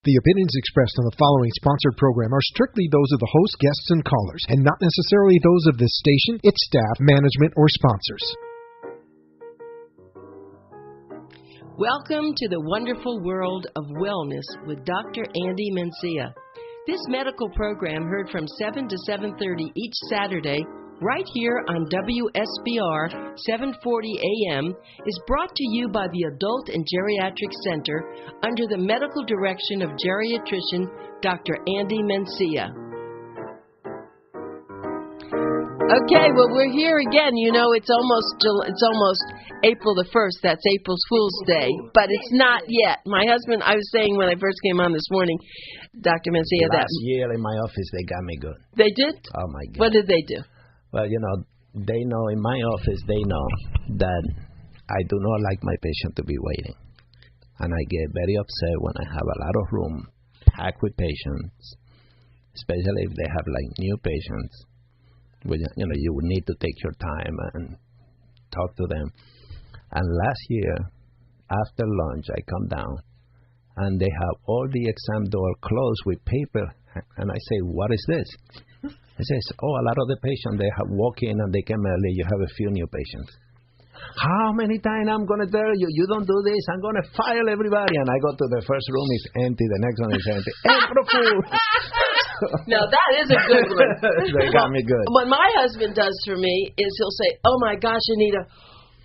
The opinions expressed on the following sponsored program are strictly those of the host, guests, and callers, and not necessarily those of this station, its staff, management, or sponsors. Welcome to the wonderful world of wellness with Dr. Andy Mencia. This medical program heard from 7 to 7:30 each Saturday right here on WSBR 740 AM is brought to you by the Adult and Geriatric Center under the medical direction of geriatrician Dr. Andy Mencia. Okay, well, we're here again. You know, it's almost April the 1st. That's April's Fool's Day, but it's not yet. My husband, I was saying when I first came on this morning, Dr. Mencia, that last year in my office they got me good. They did? Oh my God. What did they do? Well, you know, they know in my office, they know that I do not like my patient to be waiting. And I get very upset when I have a lot of room packed with patients, especially if they have like new patients. You know, you would need to take your time and talk to them. And last year, after lunch, I come down, and they have all the exam door closed with paper. And I say, what is this? It says, a lot of the patients, they have walk in and they come early. You have a few new patients. How many times I'm going to tell you, you don't do this, I'm going to file everybody. And I go to the first room, it's empty. The next one is empty. April Fool! Now, that is a good one. They got me good. What my husband does for me is he'll say, oh, my gosh, Anita,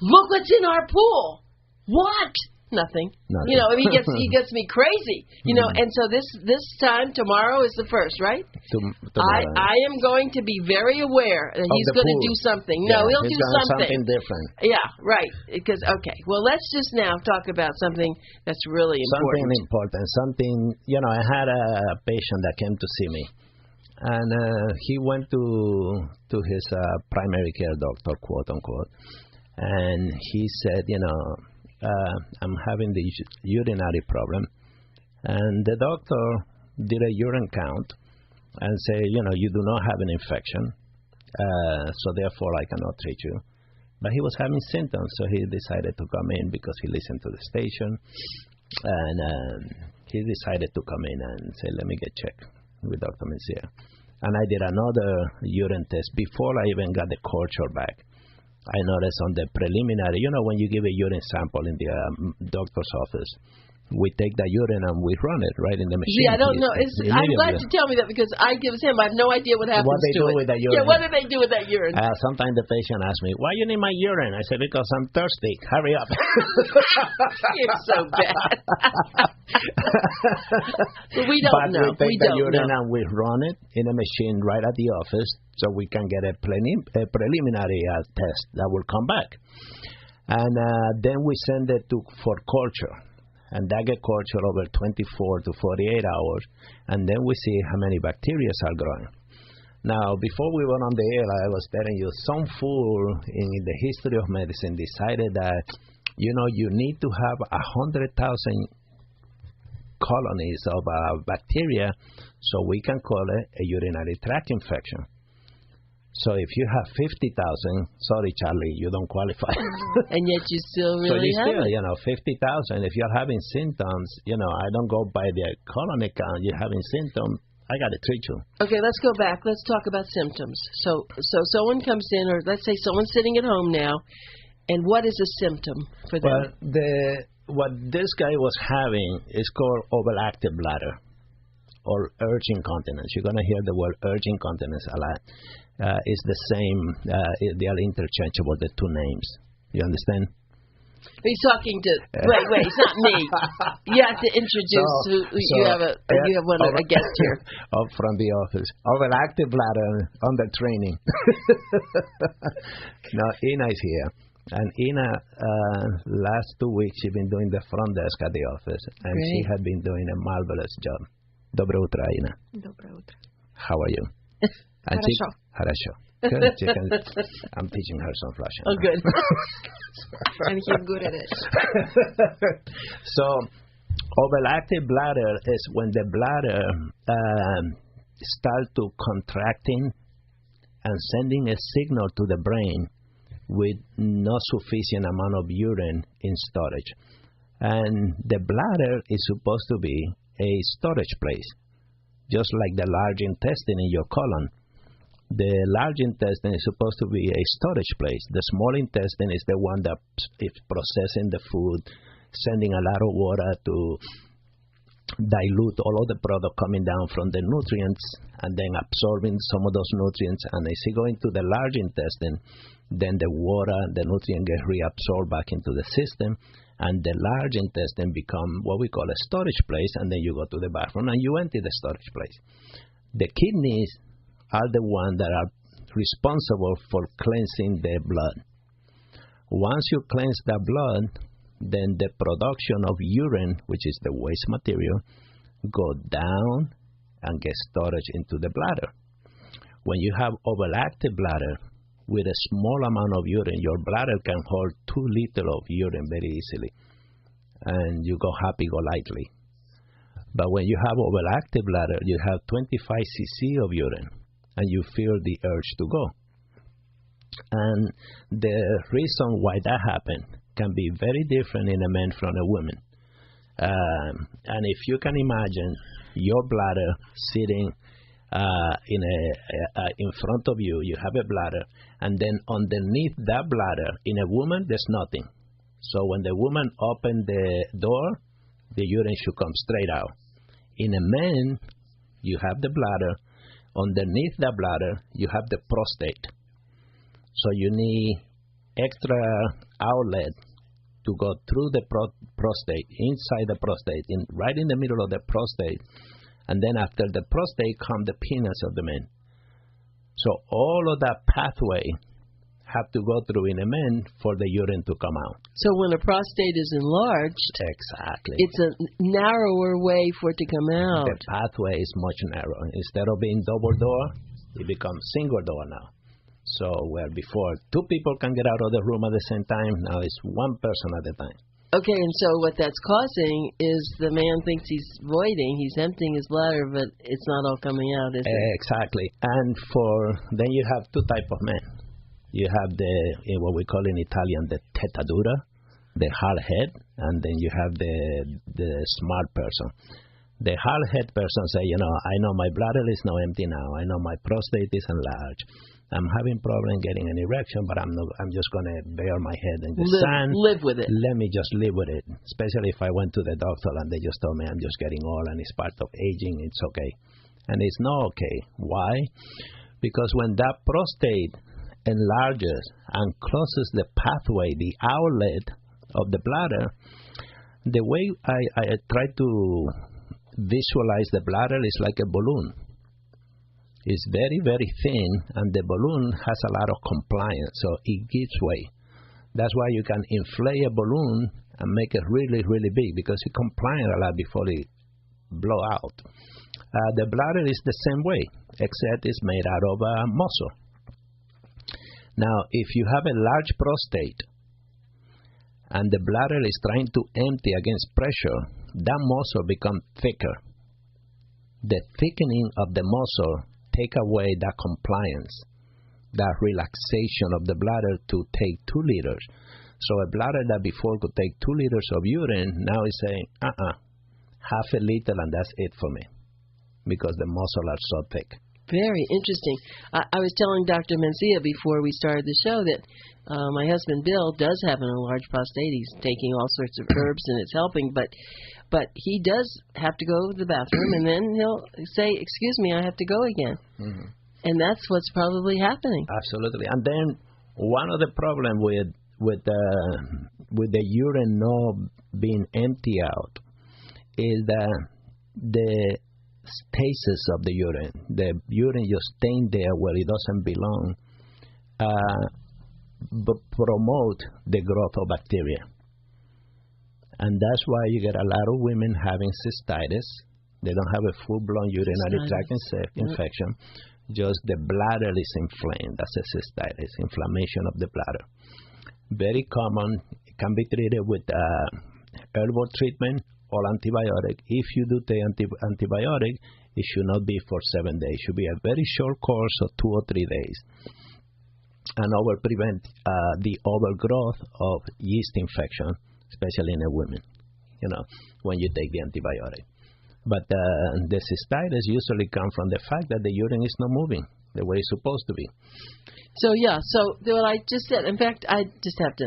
look what's in our pool. What? Nothing. You know, he gets me crazy. You know, and so this time, tomorrow is the 1st, right? I am going to be very aware that he's going to do something. No, he'll do something different. Yeah, right. Because, okay, well, let's just now talk about something that's really important. Something important. Something, you know, I had a patient that came to see me. And he went to his primary care doctor, quote unquote. And he said, you know, I'm having the urinary problem. And the doctor did a urine count and said, you know, you do not have an infection, so therefore I cannot treat you. But he was having symptoms, so he decided to come in because he listened to the station. And he decided to come in and say, let me get checked with Dr. Mencia. And I did another urine test before I even got the culture back. I noticed on the preliminary, you know, when you give a urine sample in the doctor's office, we take the urine and we run it right in the machine. Yeah, I don't know. I'm glad you tell me that because I give him. I have no idea what happens what they to do it. With the urine. Yeah, what do they do with that urine? Sometimes the patient asks me, why you need my urine? I said, because I'm thirsty. Hurry up. You're so bad. But we don't know. We take the urine and we run it in a machine right at the office so we can get a preliminary test that will come back. And then we send it for culture. And that get culture over 24 to 48 hours, and then we see how many bacteria are growing. Now, before we went on the air, I was telling you, some fool in the history of medicine decided that, you know, you need to have 100,000 colonies of bacteria so we can call it a urinary tract infection. So if you have 50,000, sorry, Charlie, you don't qualify. And yet you still really so you have still, it. you know, 50,000. If you're having symptoms, you know, I don't go by the colony count. You're having symptoms, I got to treat you. Okay, let's go back. Let's talk about symptoms. So someone comes in, or let's say someone's sitting at home now, and what is a symptom for them? Well, what this guy was having is called overactive bladder or urge incontinence. You're going to hear the word urge incontinence a lot. It's the same, they are interchangeable, the two names. You understand? He's talking to, wait, it's not me. You have to introduce you have a guest here. Up from the office. Overactive bladder, under training. No, Ina is here. And Ina, last 2 weeks, she's been doing the front desk at the office. And Great. She had been doing a marvelous job. Dobre utro, Ina. Dobre utro. How are you? Хорошо. Good. I'm teaching her some Russian. Oh, good. And he's good at it. So, overactive bladder is when the bladder starts to contracting and sending a signal to the brain with no sufficient amount of urine in storage. And the bladder is supposed to be a storage place, just like the large intestine in your colon. The large intestine is supposed to be a storage place. The small intestine is the one that is processing the food, sending a lot of water to dilute all of the product coming down from the nutrients, and then absorbing some of those nutrients. And as you go into the large intestine, then the water, the nutrient gets reabsorbed back into the system, and the large intestine become what we call a storage place, and then you go to the bathroom and you empty the storage place. The kidneys are the ones that are responsible for cleansing the blood. Once you cleanse the blood, then the production of urine, which is the waste material, go down and get storage into the bladder. When you have overactive bladder, with a small amount of urine, your bladder can hold 2 liters of urine very easily, and you go happy-go-lightly. But when you have overactive bladder, you have 25 cc of urine, and you feel the urge to go. And the reason why that happens can be very different in a man from a woman. And if you can imagine your bladder sitting in front of you, you have a bladder, and then underneath that bladder, in a woman, there's nothing. So when the woman opens the door, the urine should come straight out. In a man, you have the bladder. Underneath the bladder, you have the prostate. So you need extra outlet to go through the prostate, inside the prostate, right in the middle of the prostate. And then after the prostate come the penis of the man. So all of that pathway have to go through in a man for the urine to come out. So when a prostate is enlarged, exactly, it's a narrower way for it to come out. The pathway is much narrower. Instead of being double door, it becomes single door now. So where before 2 people can get out of the room at the same time, now it's 1 person at a time. Okay, and so what that's causing is the man thinks he's voiding, he's emptying his bladder, but it's not all coming out, is it? Exactly. And then you have 2 types of men. You have what we call in Italian the testa dura, the hard head, and then you have the smart person. The hard head person say, I know my bladder is now empty now. I know my prostate is enlarged. I'm having problem getting an erection, but I'm just going to bear my head in the sand. Live with it. Let me just live with it. Especially if I went to the doctor and they just told me I'm just getting old and it's part of aging, it's okay. And it's not okay. Why? Because when that prostate enlarges and closes the pathway, the outlet of the bladder, the way I try to visualize the bladder is like a balloon. It's very, very thin, and the balloon has a lot of compliance, so it gives way. That's why you can inflate a balloon and make it really, really big, because it complies a lot before it blow out. The bladder is the same way, except it's made out of muscle. Now, if you have a large prostate, and the bladder is trying to empty against pressure, that muscle becomes thicker. The thickening of the muscle take away that compliance, that relaxation of the bladder to take 2 liters. So a bladder that before could take 2 liters of urine, now is saying, half a liter and that's it for me, because the muscles are so thick. Very interesting. I was telling Dr. Mencia before we started the show that my husband Bill does have an enlarged prostate. He's taking all sorts of herbs and it's helping, but he does have to go to the bathroom, and then he'll say, "Excuse me, I have to go again." Mm-hmm. And that's what's probably happening. Absolutely. And then one of the problems with the urine not being empty out is that the stasis of the urine just staying there where it doesn't belong, but promote the growth of bacteria. And that's why you get a lot of women having cystitis. They don't have a full-blown urinary tract infection. Just the bladder is inflamed. That's a cystitis, inflammation of the bladder. Very common. It can be treated with herbal treatment or antibiotic. If you do take antibiotic, it should not be for 7 days. It should be a very short course of 2 or 3 days. And prevent the overgrowth of yeast infection, especially in a woman. when you take the antibiotic. But the cystitis usually comes from the fact that the urine is not moving the way it's supposed to be. So, what I just said, in fact, I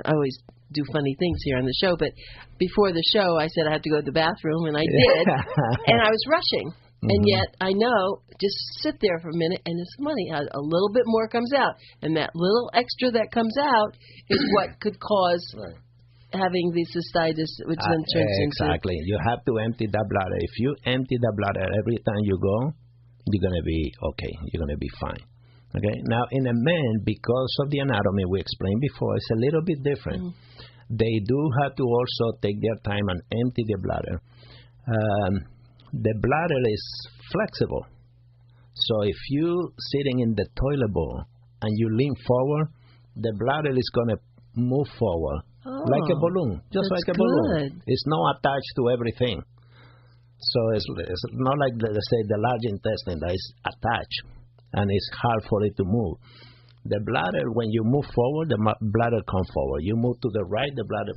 always do funny things here on the show, but before the show, I said I had to go to the bathroom, and I did, and I was rushing. And yet, I know, just sit there for a minute, and it's funny how a little bit more comes out. And that little extra that comes out is what could cause having the cystitis, which then turns into... Exactly. You have to empty that bladder. If you empty the bladder every time you go, you're going to be okay. You're going to be fine. Okay? Now, in a man, because of the anatomy we explained before, it's a little bit different. They do have to also take their time and empty the bladder. The bladder is flexible. So if you sitting in the toilet bowl and you lean forward, the bladder is going to move forward like a balloon, just like a balloon. It's not attached to everything. So it's not like, let's say, the large intestine that is attached and it's hard for it to move. The bladder, when you move forward, the bladder comes forward. You move to the right, the bladder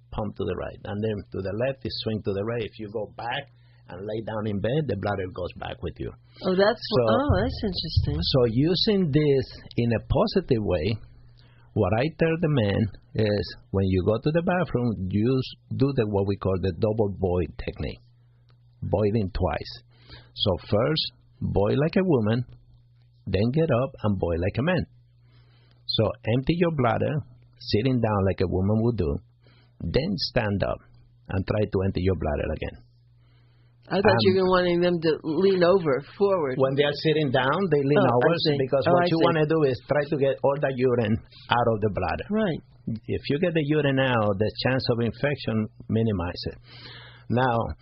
pump to the right. And then to the left, it swing to the right. If you go back and lay down in bed, the bladder goes back with you. That's interesting. So using this in a positive way, what I tell the man is when you go to the bathroom, do what we call the double boil technique, boiling twice. So first, boil like a woman, then get up and boil like a man. So empty your bladder, sitting down like a woman would do, then stand up and try to empty your bladder again. I thought you were wanting them to lean over, forward. When they are sitting down, they lean over because what you want to do is try to get all the urine out of the bladder. Right. If you get the urine out, the chance of infection minimizes. Now,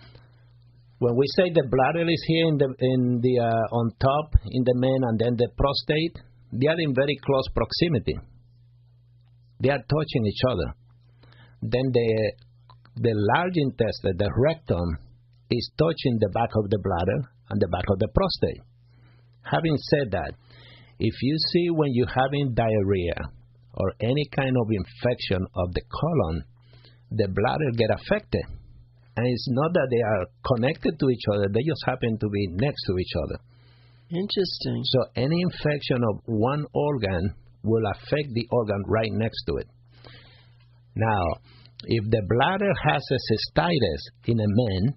when we say the bladder is here on top in the man and then the prostate, they are in very close proximity. They are touching each other. Then the large intestine, the rectum, is touching the back of the bladder and the back of the prostate. Having said that, if you see when you're having diarrhea or any kind of infection of the colon, the bladder get affected. And it's not that they are connected to each other, they just happen to be next to each other. Interesting. So any infection of one organ will affect the organ right next to it. Now, if the bladder has a cystitis in a man,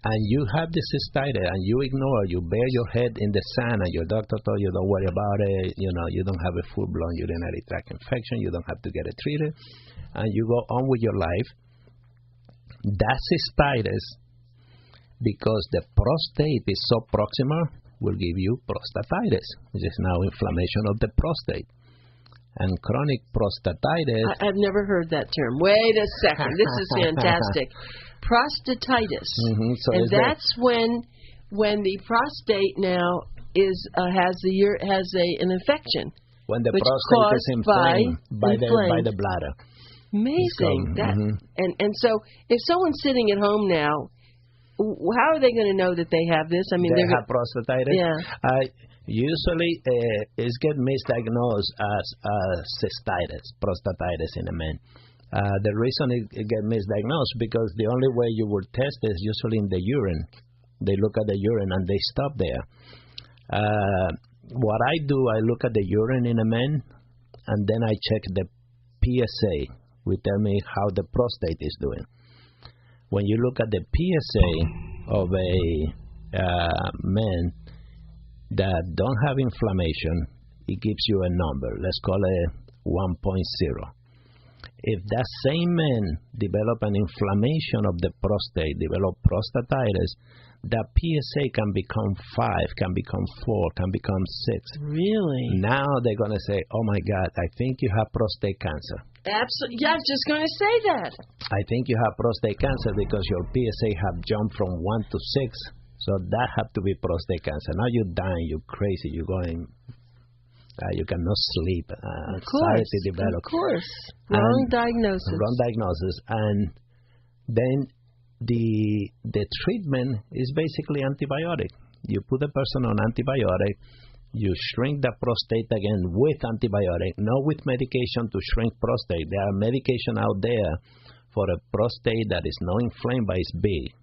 and you have the cystitis and you ignore, you bury your head in the sand and your doctor told you don't worry about it, you don't have a full-blown urinary tract infection, you don't have to get it treated, and you go on with your life, that cystitis, because the prostate is so proximal, will give you prostatitis, which is now inflammation of the prostate. And chronic prostatitis... I've never heard that term. Wait a second. This is fantastic. Prostatitis. So and that's when the prostate now has an infection. When the prostate is inflamed by the bladder. Amazing. And so if someone's sitting at home now, how are they going to know that they have this? I mean, they have prostatitis? Yeah. Usually, it's get misdiagnosed as cystitis, prostatitis in a man. The reason it get misdiagnosed because the only way you would test is usually in the urine. They look at the urine and they stop there. What I do, I look at the urine in a man, and then I check the PSA, which tell me how the prostate is doing. When you look at the PSA of a man that don't have inflammation, it gives you a number. Let's call it 1.0. If that same man develop an inflammation of the prostate, develop prostatitis, that PSA can become 5, can become 4, can become 6. Really? Now they're going to say, oh my God, I think you have prostate cancer. Absolutely. Yeah, I was just going to say that. I think you have prostate cancer because your PSA have jumped from 1 to 6. So that have to be prostate cancer. Now you're dying, you're crazy, you're going, you cannot sleep. Anxiety develops. Of course. Wrong diagnosis. And then the treatment is basically antibiotic. You put the person on antibiotic, you shrink the prostate again with antibiotic, not with medication to shrink prostate. There are medication out there for a prostate that is not inflamed but is big.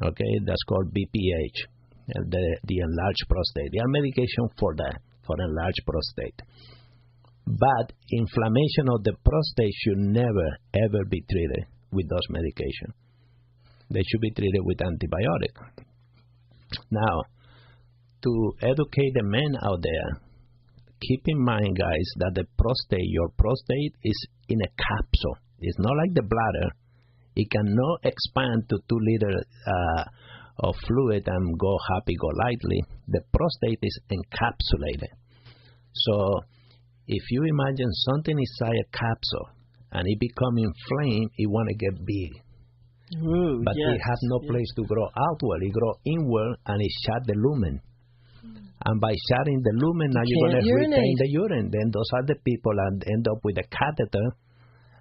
Okay, that's called BPH, the enlarged prostate. There are medications for that, for enlarged prostate. But inflammation of the prostate should never, ever be treated with those medications. They should be treated with antibiotic. Now, to educate the men out there, keep in mind, guys, that your prostate is in a capsule. It's not like the bladder. It cannot expand to 2 liters of fluid and go happy, go lightly. The prostate is encapsulated. So if you imagine something inside a capsule and it become inflamed, it want to get big. Ooh, but yes, it has no place to grow outward. It grow inward and it shut the lumen. And by shutting the lumen, now you're going to retain the urine. Then those are the people that end up with a catheter.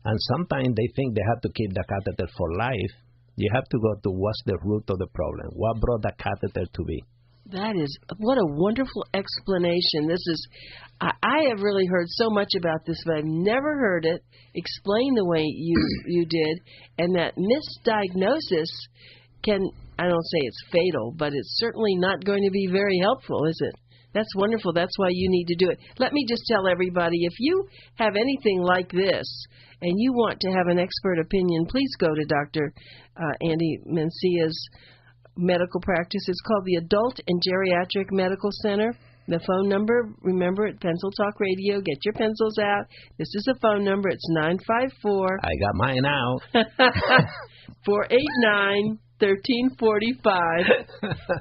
And sometimes they think they have to keep the catheter for life. You have to go to what's the root of the problem. What brought the catheter to be? That is, what a wonderful explanation. This is, I have really heard so much about this, but I've never heard it explained the way you did. And that misdiagnosis can, I don't say it's fatal, but it's certainly not going to be very helpful, is it? That's wonderful. That's why you need to do it. Let me just tell everybody, if you have anything like this and you want to have an expert opinion, please go to Dr. Andy Mencia's medical practice. It's called the Adult and Geriatric Medical Center. The phone number, remember, at Pencil Talk Radio, get your pencils out. This is a phone number. It's 954. I got mine out. 489 1345.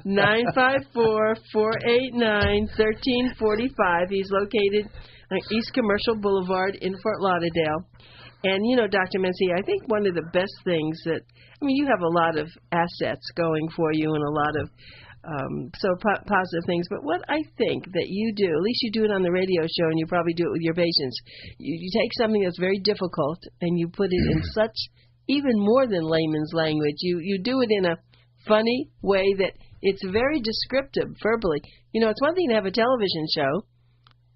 954-489-1345. He's located on East Commercial Boulevard in Fort Lauderdale. And, you know, Dr. Mencia, I think one of the best things that, I mean, you have a lot of assets going for you and a lot of positive things. But what I think that you do, at least you do it on the radio show and you probably do it with your patients, you take something that's very difficult and you put it in such even more than layman's language. You do it in a funny way that it's very descriptive verbally. You know, it's one thing to have a television show,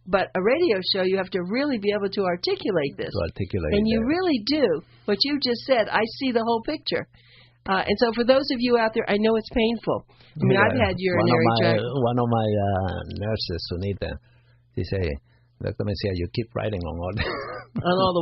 but a radio show, you have to really be able to articulate this. And you really do. What you just said, I see the whole picture. And so for those of you out there, I know it's painful. I mean, I've had urinary tract. One of my nurses, Sunita, she said, Dr. Mencia, you keep writing on all the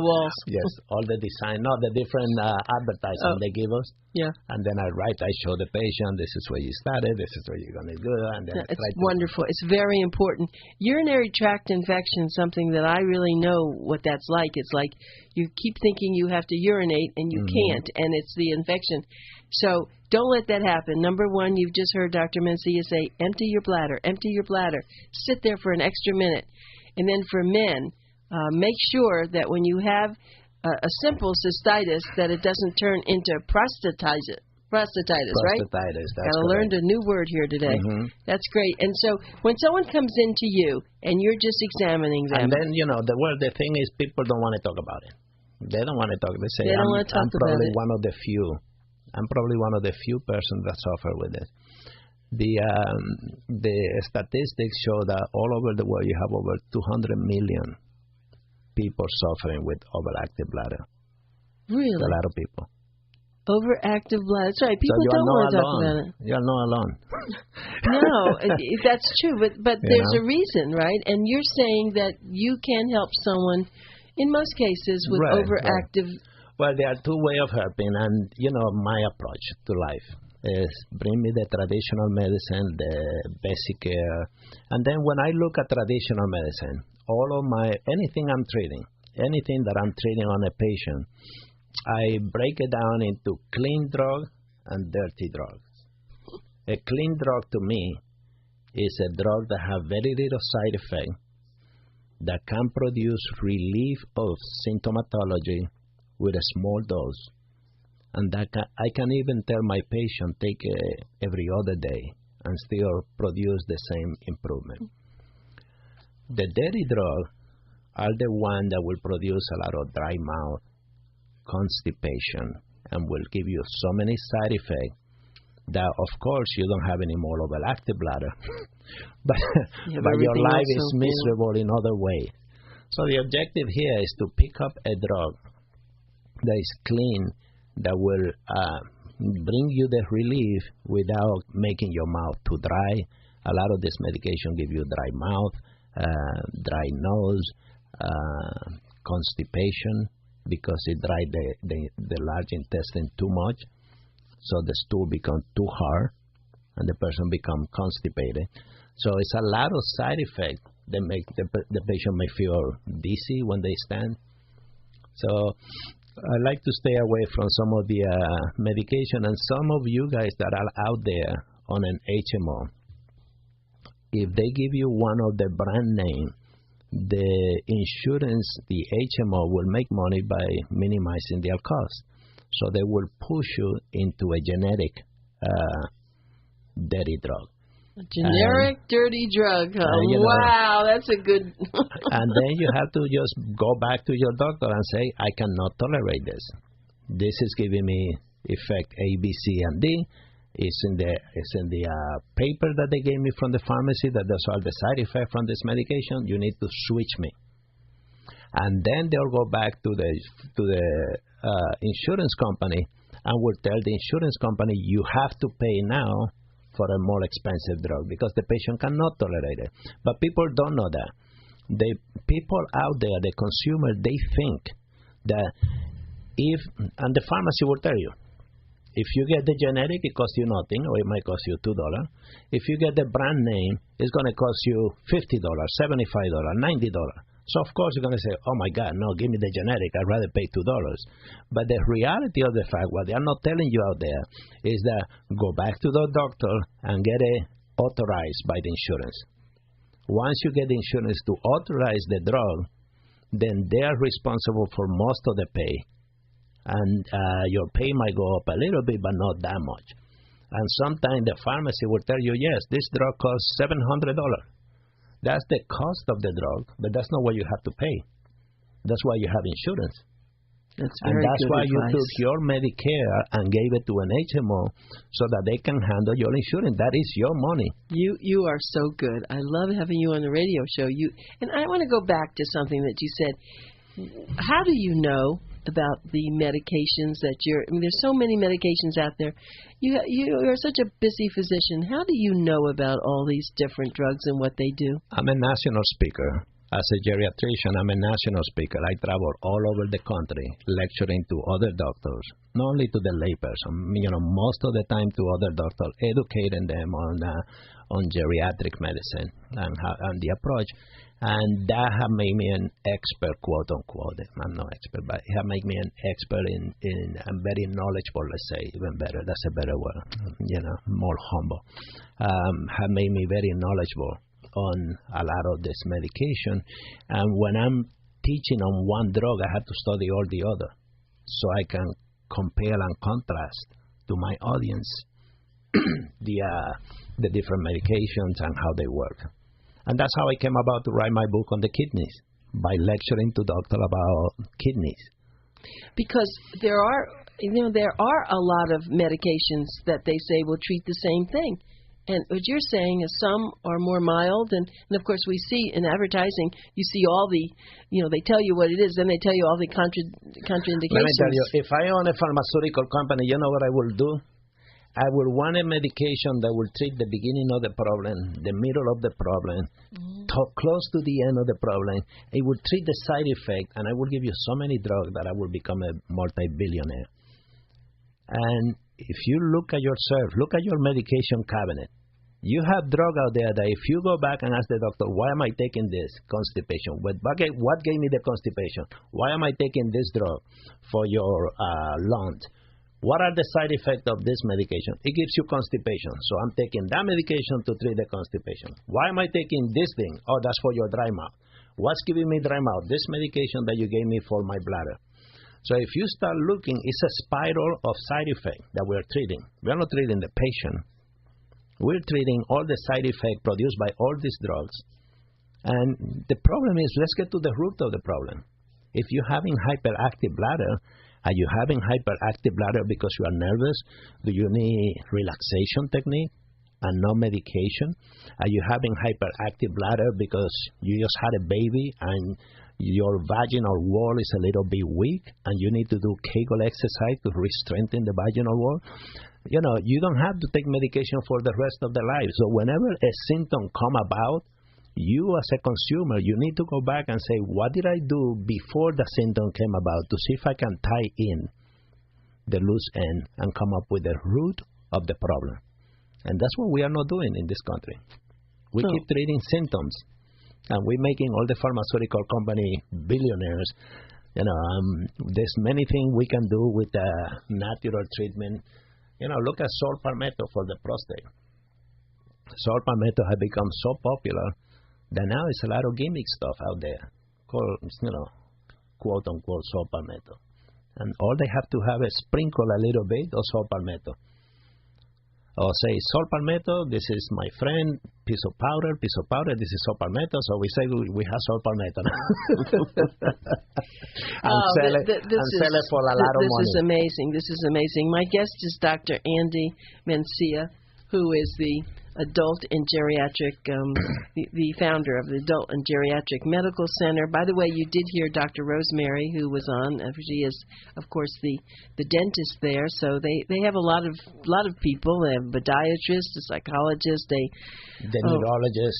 walls. Yes, all the design, the different advertising they give us. Yeah. And then I show the patient, this is where you started, this is where you're going to do, and then it's wonderful. It's very important. Urinary tract infection is something that I really know what that's like. It's like you keep thinking you have to urinate and you can't, and it's the infection. So don't let that happen. Number one, you've just heard Dr. Mencia say, empty your bladder, empty your bladder. Sit there for an extra minute. And then for men, make sure that when you have a simple cystitis, that it doesn't turn into prostatitis, right? Prostatitis, that's Gotta learn a new word here today. That's great. And so when someone comes into you and you're just examining them. And then, you know, the thing is people don't want to talk about it. They don't want to talk. They say, I'm probably one of the few. I'm probably one of the few persons that suffer with it. The statistics show that all over the world you have over 200 million people suffering with overactive bladder. Really? A lot of people. Overactive bladder. That's right. People don't want to talk about it. You're not alone. No, that's true. But there's a reason, right? And you're saying that you can help someone, in most cases, with overactive. Right. Well, there are two ways of helping, and you know my approach to life is bring me the traditional medicine, the basic care, and then when I look at traditional medicine, anything that I'm treating on a patient, I break it down into clean drug and dirty drugs. A clean drug to me is a drug that has very little side effect, that can produce relief of symptomatology with a small dose. And that I can even tell my patient take it every other day and still produce the same improvement. The dirty drugs are the ones that will produce a lot of dry mouth, constipation, and will give you so many side effects that, of course, you don't have any more overactive bladder, but your life is miserable in other ways. So the objective here is to pick up a drug that is clean, that will bring you the relief without making your mouth too dry. A lot of this medication give you dry mouth, dry nose, constipation, because it dry the large intestine too much, so the stool becomes too hard, and the person become constipated. So it's a lot of side effects that make the patient may feel dizzy when they stand. So I like to stay away from some of the medication. And some of you guys that are out there on an HMO, if they give you one of the brand name, the insurance, the HMO will make money by minimizing their cost. So they will push you into a generic dirty drug. A generic dirty drug. Wow, that's a good... And then you have to just go back to your doctor and say, I cannot tolerate this. This is giving me effect A, B, C, and D. It's in the paper that they gave me from the pharmacy that those are the side effects from this medication. You need to switch me. And then they'll go back to the insurance company and will tell the insurance company, you have to pay now for a more expensive drug because the patient cannot tolerate it. But people don't know that. The people out there, the consumer, they think that and the pharmacy will tell you, if you get the generic, it costs you nothing, or it might cost you $2. If you get the brand name, it's going to cost you $50, $75, $90. So, of course, you're going to say, oh, my God, no, give me the generic. I'd rather pay $2. But the reality of the fact, what they are not telling you out there, is that go back to the doctor and get it authorized by the insurance. Once you get the insurance to authorize the drug, then they are responsible for most of the pay. And your pay might go up a little bit, but not that much. And sometimes the pharmacy will tell you, yes, this drug costs $700. That's the cost of the drug, but that's not what you have to pay. That's why you have insurance. That's why you took your Medicare and gave it to an HMO so that they can handle your insurance. That is your money. You are so good. I love having you on the radio show. And I want to go back to something that you said. How do you know about the medications that there's so many medications out there. You're such a busy physician. How do you know about all these different drugs and what they do? I'm a national speaker. As a geriatrician, I'm a national speaker. I travel all over the country lecturing to other doctors, not only to the layperson, most of the time to other doctors, educating them on geriatric medicine and the approach. And that have made me an expert, quote unquote. I'm not expert, but it have made me an expert in and very knowledgeable, let's say, even better. That's a better word, more humble. Have made me very knowledgeable on a lot of this medication. And when I'm teaching on one drug, I have to study all the other, so I can compare and contrast to my audience the different medications and how they work. And that's how I came about to write my book on the kidneys, by lecturing to doctors about kidneys. Because there are a lot of medications that they say will treat the same thing. And what you're saying is some are more mild, and of course we see in advertising, you see all the, they tell you what it is, then they tell you all the contraindications. Let me tell you, if I own a pharmaceutical company, you know what I will do? I will want a medication that will treat the beginning of the problem, the middle of the problem, close to the end of the problem. It will treat the side effect, and I will give you so many drugs that I will become a multi-billionaire. And if you look at yourself, look at your medication cabinet. You have drug out there that if you go back and ask the doctor, why am I taking this? Constipation. What gave me the constipation? Why am I taking this drug for your lungs? What are the side effects of this medication? It gives you constipation. So I'm taking that medication to treat the constipation. Why am I taking this thing? Oh, that's for your dry mouth. What's giving me dry mouth? This medication that you gave me for my bladder. So if you start looking, it's a spiral of side effects that we're treating. We're not treating the patient. We're treating all the side effects produced by all these drugs. And the problem is, let's get to the root of the problem. If you're having hyperactive bladder, are you having hyperactive bladder because you are nervous? Do you need relaxation technique and no medication? Are you having hyperactive bladder because you just had a baby and your vaginal wall is a little bit weak and you need to do Kegel exercise to re-strengthen the vaginal wall, you don't have to take medication for the rest of the life. So whenever a symptom come about, you as a consumer, you need to go back and say, what did I do before the symptom came about to see if I can tie in the loose end and come up with the root of the problem. And that's what we are not doing in this country. We keep treating symptoms, and we're making all the pharmaceutical company billionaires. There's many things we can do with the natural treatment. Look at salt palmetto for the prostate. Salt palmetto has become so popular that now it's a lot of gimmick stuff out there called, quote unquote, salt palmetto. And all they have to have is sprinkle a little bit of salt palmetto. Or say, salt palmetto, this is my friend, piece of powder, this is salt palmetto. So we say we have salt palmetto. and sell it for a lot of money. This is amazing. This is amazing. My guest is Dr. Andy Mencia, who is the adult and geriatric, the founder of the Adult and Geriatric Medical Center. By the way, you did hear Dr. Rosemary, who was on. She is, of course, the dentist there. So they have a lot of people. They have podiatrists, a psychologist,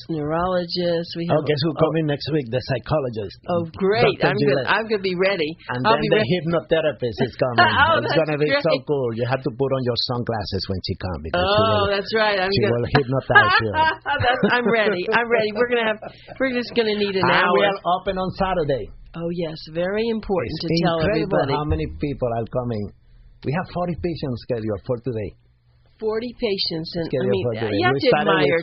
neurologist. We have guess who's coming next week? The psychologist. Oh, great! I'm gonna be ready. And then the hypnotherapist is coming. It's gonna be great. so cool. You have to put on your sunglasses when she comes. That's right. She will hypnotize you. I'm ready. We're just gonna need an hour. And we are open on Saturday. Oh yes, very important It's to tell everybody. How many people are coming? We have 40 patients scheduled for today. 40 patients, and you have to admire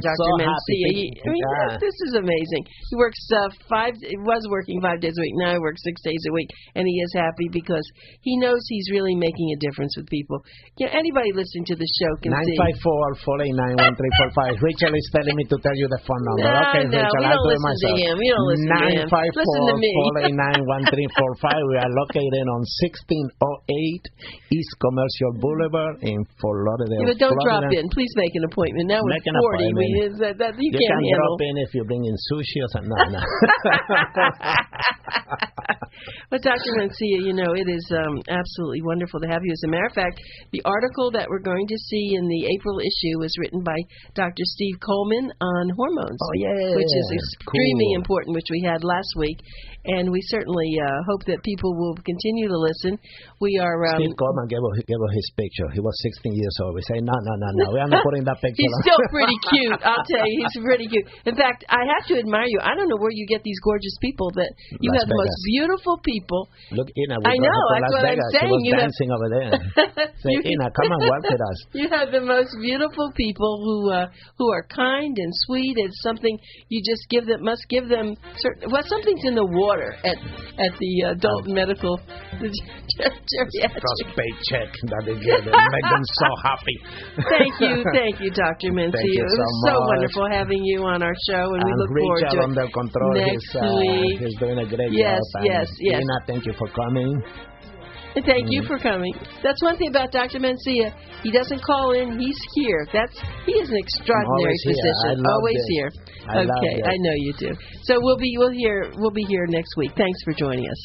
Dr. Mencia. This is amazing. He works was working 5 days a week. Now he works 6 days a week, and he is happy because he knows he's really making a difference with people. Anybody listening to the show can 954-489-1345. Rachel is telling me to tell you the phone number. Okay, Rachel, I'll do it myself. We don't listen to him. 954-489-1345. We are located on 1608 East Commercial Boulevard in Fort Lauderdale, but don't Florida. drop in. Please make an appointment. Now with 40, you can can't handle. Drop in if you bring in sushi or something. No. But Dr. Mencia, it is absolutely wonderful to have you. As a matter of fact, the article that we're going to see in the April issue was written by Dr. Steve Coleman on hormones, which is extremely important, which we had last week. And we certainly hope that people will continue to listen. We are... Steve Coleman gave us his picture. He was 16 years old. We say, no. We are not putting that picture He's still pretty cute. I'll tell you, he's pretty cute. In fact, I have to admire you. I don't know where you get these gorgeous people. That you have the most beautiful people. Look, Ina, I know. That's what I'm saying. She was dancing over there. Say, Ina, come and work with us. You have the most beautiful people who are kind and sweet. It's something you just must give them. Something's in the water at the adult medical geriatric. Prostate check that they give them. Make them so happy. Thank you, Dr. Mencia. It was so wonderful having you on our show, and we look forward to it under control. next week. He's doing a great job. Yes. Ina, thank you for coming. Thank you for coming. That's one thing about Dr. Mencia. He doesn't call in. He's here. He is an extraordinary physician. Always here. Okay, I know you do. So we'll be here next week. Thanks for joining us.